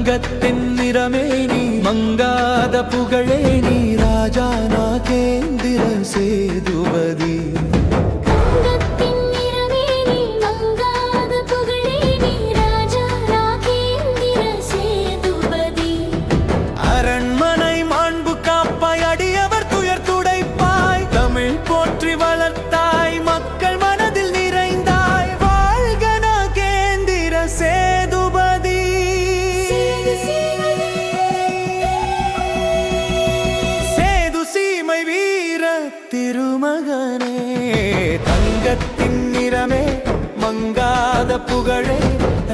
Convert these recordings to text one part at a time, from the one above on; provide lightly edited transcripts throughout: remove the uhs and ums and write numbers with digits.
தங்கத்தின் நிறமே நீ மங்காத புகழே நீ ராஜா நாகேந்திர சேதுபதி அரண்மனை மாண்பு காப்பாய் அடியவர் துயர் துடைப்பாய் தமிழ் போற்றி வளர்த்தாய் மக்கள் மனதில் நிறைந்தாய் வாழ்க நாகேந்திர சேதுபதி சேது சீமை வீர திருமகனே தங்கத்தின் நிறமே மங்காத புகழே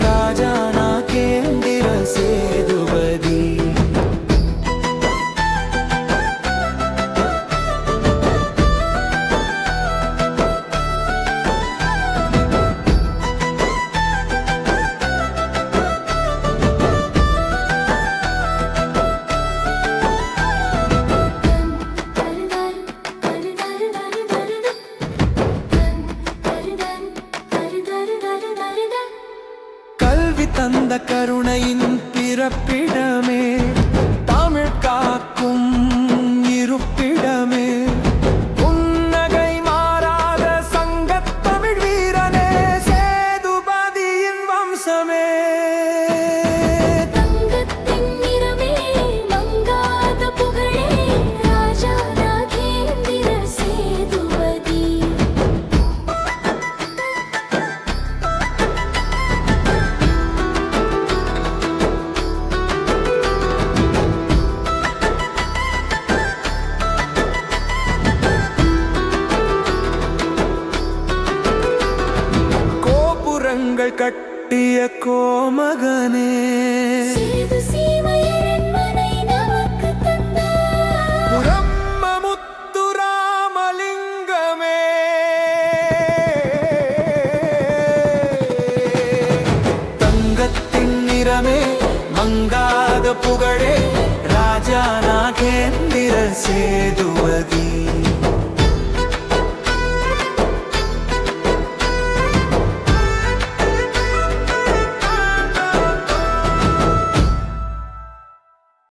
ராஜா நாகேந்திர சேதுபதி தந்த கருணையின் பிறப்பிடமே தமிழ் காக்கும் இருப்பிடமே புன்னகை மாறாத சங்கத் தமிழ் வீரனே சேதுபதியின் வம்சமே கட்டிய கோமகனே பிரம்மமுத்து ராமலிங்கமே தங்கத்தின் நிறமே மங்காத புகழே ராஜா நாகேந்திர சேதுபதி